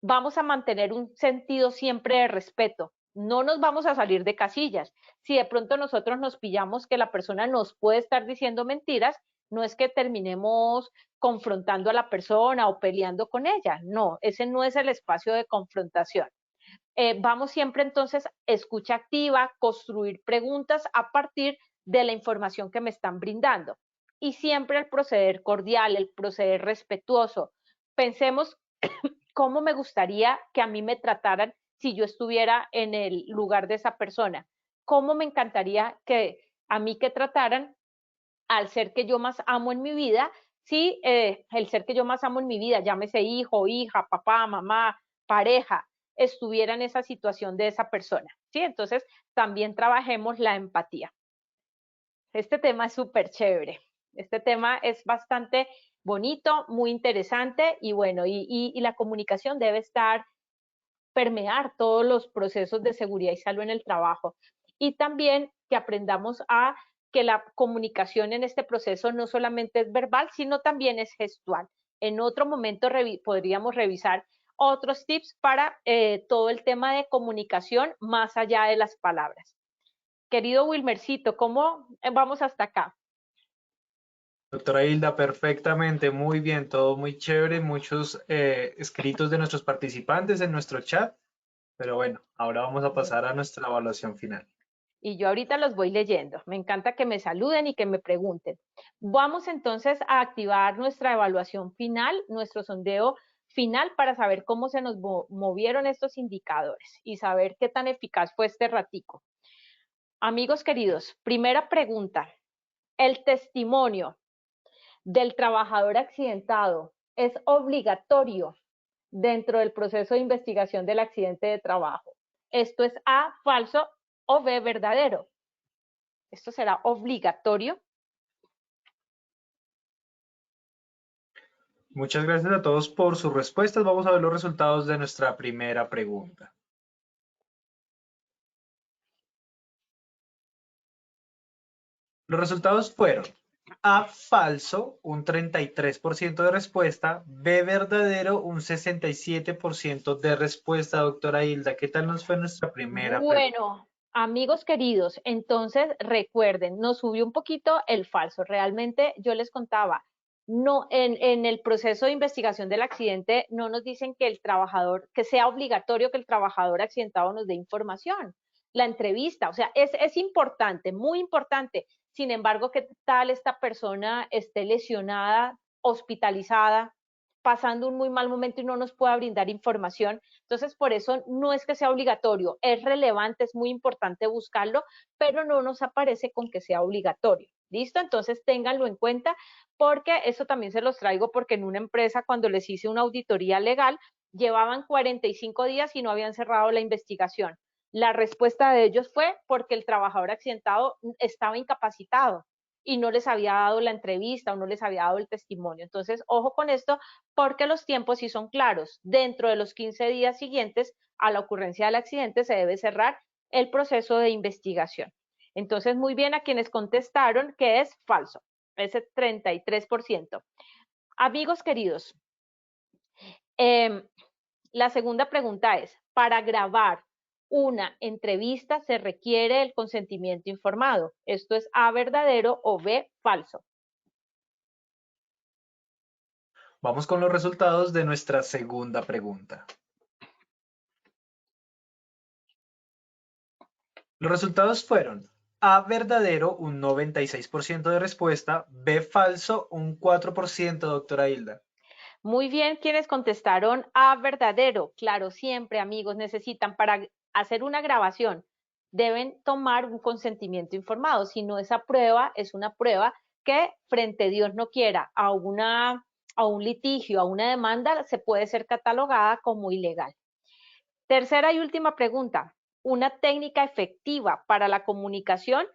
Vamos a mantener un sentido siempre de respeto. No nos vamos a salir de casillas. Si de pronto nosotros nos pillamos que la persona nos puede estar diciendo mentiras, no es que terminemos confrontando a la persona o peleando con ella. No, ese no es el espacio de confrontación. Vamos siempre entonces, escucha activa, construir preguntas a partir de la información que me están brindando. Y siempre el proceder cordial, el proceder respetuoso. Pensemos cómo me gustaría que a mí me trataran si yo estuviera en el lugar de esa persona. Cómo me encantaría que a mí que trataran al ser que yo más amo en mi vida, si el ser que yo más amo en mi vida, llámese hijo, hija, papá, mamá, pareja, estuviera en esa situación de esa persona. ¿Sí? Entonces, también trabajemos la empatía. Este tema es súper chévere. Este tema es bastante bonito, muy interesante y bueno, y la comunicación debe permear todos los procesos de seguridad y salud en el trabajo. Y también que aprendamos a que la comunicación en este proceso no solamente es verbal, sino también es gestual. En otro momento podríamos revisar otros tips para todo el tema de comunicación más allá de las palabras. Querido Wilmercito, ¿cómo vamos hasta acá? Doctora Hilda, perfectamente, muy bien, todo muy chévere, muchos escritos de nuestros participantes en nuestro chat, pero bueno, ahora vamos a pasar a nuestra evaluación final. Y yo ahorita los voy leyendo. Me encanta que me saluden y que me pregunten. Vamos entonces a activar nuestra evaluación final, nuestro sondeo final para saber cómo se nos movieron estos indicadores y saber qué tan eficaz fue este ratico. Amigos queridos, primera pregunta. ¿El testimonio del trabajador accidentado es obligatorio dentro del proceso de investigación del accidente de trabajo? Esto es A, falso, o B, verdadero. Esto será obligatorio. Muchas gracias a todos por sus respuestas. Vamos a ver los resultados de nuestra primera pregunta. Los resultados fueron A, falso, un 33% de respuesta, B, verdadero, un 67% de respuesta. Doctora Hilda, ¿qué tal nos fue nuestra primera pregunta? Bueno, amigos queridos, entonces recuerden, nos subió un poquito el falso. Realmente yo les contaba, no, en el proceso de investigación del accidente no nos dicen que el trabajador, que sea obligatorio que el trabajador accidentado nos dé información. La entrevista, o sea, es importante, muy importante. Sin embargo, ¿qué tal esta persona esté lesionada, hospitalizada, pasando un muy mal momento y no nos pueda brindar información? Entonces, por eso no es que sea obligatorio, es relevante, es muy importante buscarlo, pero no nos aparece con que sea obligatorio. ¿Listo? Entonces ténganlo en cuenta porque eso también se los traigo porque en una empresa cuando les hice una auditoría legal llevaban 45 días y no habían cerrado la investigación. La respuesta de ellos fue porque el trabajador accidentado estaba incapacitado y no les había dado la entrevista o no les había dado el testimonio. Entonces, ojo con esto porque los tiempos sí son claros. Dentro de los 15 días siguientes a la ocurrencia del accidente se debe cerrar el proceso de investigación. Entonces, muy bien a quienes contestaron que es falso, ese 33%. Amigos queridos, la segunda pregunta es, para grabar una entrevista se requiere el consentimiento informado. Esto es A, verdadero o B, falso. Vamos con los resultados de nuestra segunda pregunta. Los resultados fueron A, verdadero, un 96% de respuesta, B, falso, un 4%, doctora Hilda. Muy bien, quienes contestaron A, verdadero. Claro, siempre, amigos, necesitan para hacer una grabación, deben tomar un consentimiento informado. Si no, esa prueba es una prueba que, frente a Dios no quiera, a un litigio, a una demanda, se puede ser catalogada como ilegal. Tercera y última pregunta. Una técnica efectiva para la comunicación,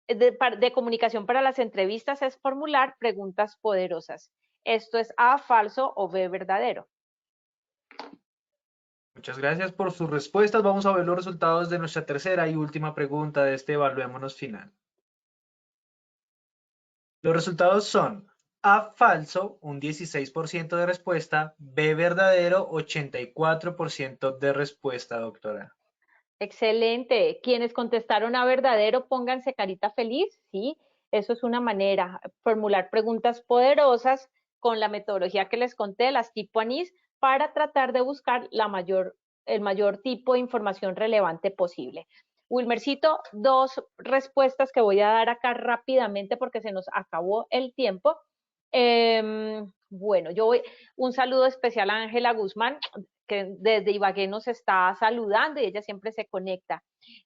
de comunicación para las entrevistas es formular preguntas poderosas. Esto es A, falso o B, verdadero. Muchas gracias por sus respuestas. Vamos a ver los resultados de nuestra tercera y última pregunta de este Evaluémonos final. Los resultados son A, falso, un 16% de respuesta, B, verdadero, 84% de respuesta, doctora. Excelente. Quienes contestaron A, verdadero, pónganse carita feliz, ¿sí? Eso es una manera, formular preguntas poderosas con la metodología que les conté, las tipo ANIS, para tratar de buscar el mayor tipo de información relevante posible. Wilmercito, dos respuestas que voy a dar acá rápidamente porque se nos acabó el tiempo. Bueno, un saludo especial a Ángela Guzmán, que desde Ibagué nos está saludando y ella siempre se conecta.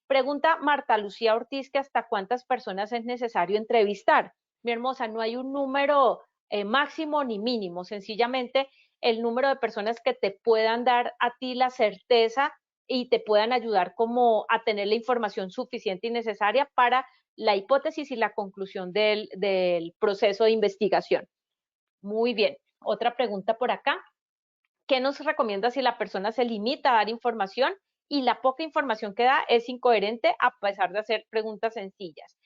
Pregunta Marta Lucía Ortiz que hasta cuántas personas es necesario entrevistar. Mi hermosa, no hay un número máximo ni mínimo, sencillamente el número de personas que te puedan dar a ti la certeza y te puedan ayudar como a tener la información suficiente y necesaria para la hipótesis y la conclusión del proceso de investigación. Muy bien. Otra pregunta por acá. ¿Qué nos recomienda si la persona se limita a dar información y la poca información que da es incoherente a pesar de hacer preguntas sencillas?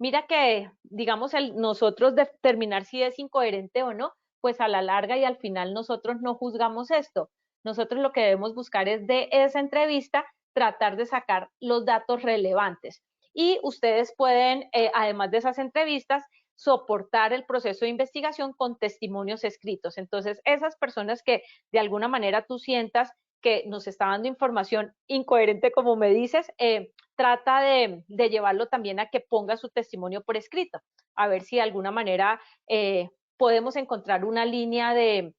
Mira que, digamos, nosotros determinar si es incoherente o no, pues a la larga y al final nosotros no juzgamos esto. Nosotros lo que debemos buscar es de esa entrevista tratar de sacar los datos relevantes. Y ustedes pueden, además de esas entrevistas, soportar el proceso de investigación con testimonios escritos. Entonces, esas personas que de alguna manera tú sientas que nos está dando información incoherente, como me dices, trata de llevarlo también a que ponga su testimonio por escrito, a ver si de alguna manera podemos encontrar una línea de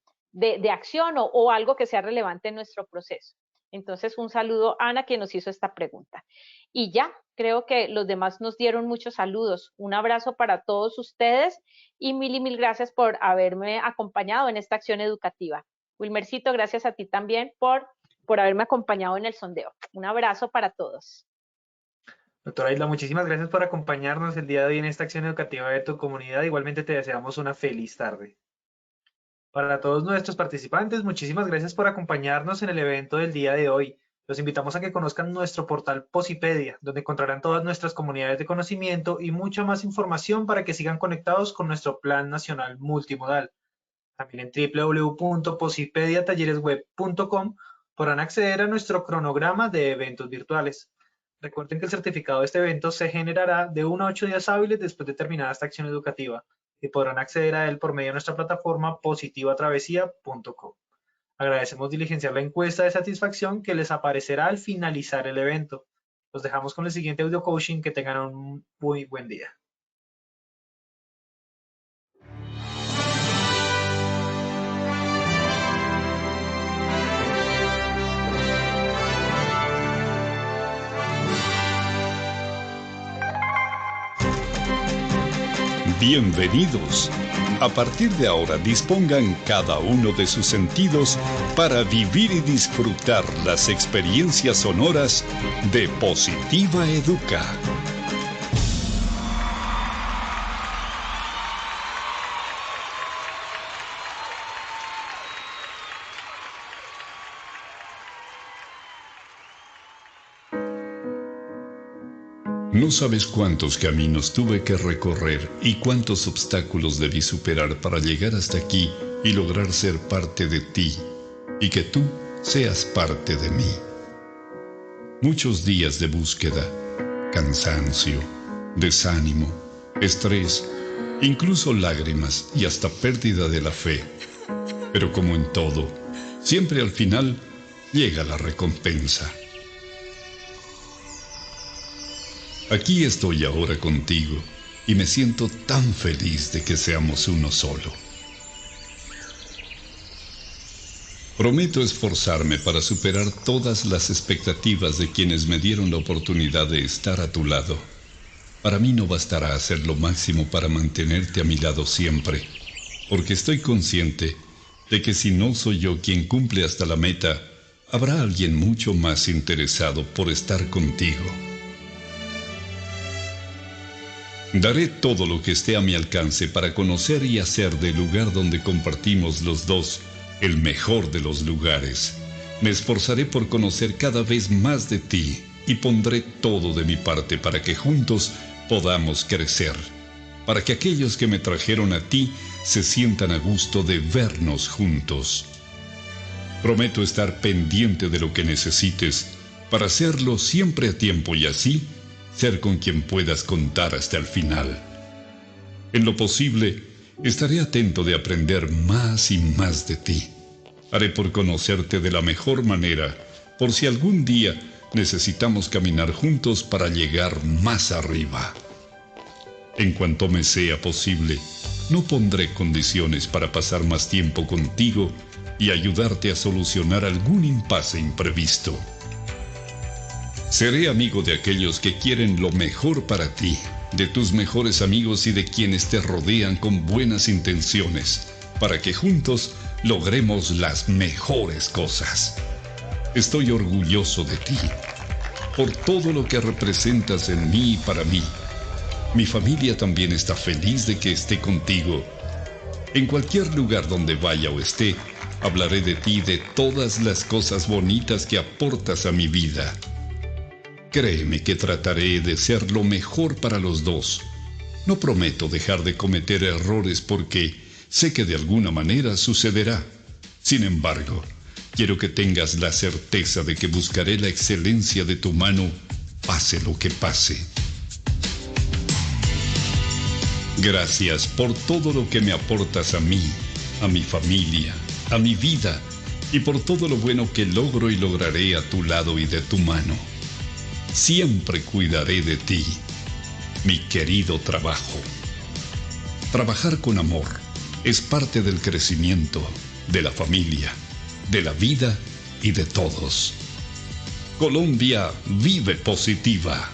acción o algo que sea relevante en nuestro proceso. Entonces, un saludo a Ana, que nos hizo esta pregunta. Y ya, creo que los demás nos dieron muchos saludos. Un abrazo para todos ustedes y mil gracias por haberme acompañado en esta acción educativa. Wilmercito, gracias a ti también por haberme acompañado en el sondeo. Un abrazo para todos. Doctora Isla, muchísimas gracias por acompañarnos el día de hoy en esta acción educativa de tu comunidad. Igualmente te deseamos una feliz tarde. Para todos nuestros participantes, muchísimas gracias por acompañarnos en el evento del día de hoy. Los invitamos a que conozcan nuestro portal Posipedia, donde encontrarán todas nuestras comunidades de conocimiento y mucha más información para que sigan conectados con nuestro Plan Nacional Multimodal. También en www.posipediatalleresweb.com podrán acceder a nuestro cronograma de eventos virtuales. Recuerden que el certificado de este evento se generará de 1 a 8 días hábiles después de terminada esta acción educativa y podrán acceder a él por medio de nuestra plataforma positivatravesía.com. Agradecemos diligenciar la encuesta de satisfacción que les aparecerá al finalizar el evento. Los dejamos con el siguiente audio coaching. Que tengan un muy buen día. Bienvenidos. A partir de ahora dispongan cada uno de sus sentidos para vivir y disfrutar las experiencias sonoras de Positiva Educa. No sabes cuántos caminos tuve que recorrer y cuántos obstáculos debí superar para llegar hasta aquí y lograr ser parte de ti y que tú seas parte de mí. Muchos días de búsqueda, cansancio, desánimo, estrés, incluso lágrimas y hasta pérdida de la fe. Pero como en todo, siempre al final llega la recompensa. Aquí estoy ahora contigo y me siento tan feliz de que seamos uno solo. Prometo esforzarme para superar todas las expectativas de quienes me dieron la oportunidad de estar a tu lado. Para mí no bastará hacer lo máximo para mantenerte a mi lado siempre, porque estoy consciente de que si no soy yo quien cumple hasta la meta, habrá alguien mucho más interesado por estar contigo. Daré todo lo que esté a mi alcance para conocer y hacer del lugar donde compartimos los dos el mejor de los lugares. Me esforzaré por conocer cada vez más de ti y pondré todo de mi parte para que juntos podamos crecer, para que aquellos que me trajeron a ti se sientan a gusto de vernos juntos. Prometo estar pendiente de lo que necesites para hacerlo siempre a tiempo y así ser con quien puedas contar hasta el final. En lo posible, estaré atento de aprender más y más de ti. Haré por conocerte de la mejor manera, por si algún día necesitamos caminar juntos para llegar más arriba. En cuanto me sea posible, no pondré condiciones para pasar más tiempo contigo y ayudarte a solucionar algún impasse imprevisto. Seré amigo de aquellos que quieren lo mejor para ti, de tus mejores amigos y de quienes te rodean con buenas intenciones, para que juntos logremos las mejores cosas. Estoy orgulloso de ti, por todo lo que representas en mí y para mí. Mi familia también está feliz de que esté contigo. En cualquier lugar donde vaya o esté, hablaré de ti y de todas las cosas bonitas que aportas a mi vida. Créeme que trataré de ser lo mejor para los dos. No prometo dejar de cometer errores porque sé que de alguna manera sucederá. Sin embargo, quiero que tengas la certeza de que buscaré la excelencia de tu mano, pase lo que pase. Gracias por todo lo que me aportas a mí, a mi familia, a mi vida y por todo lo bueno que logro y lograré a tu lado y de tu mano. Siempre cuidaré de ti, mi querido trabajo. Trabajar con amor es parte del crecimiento, de la familia, de la vida y de todos. Colombia vive positiva.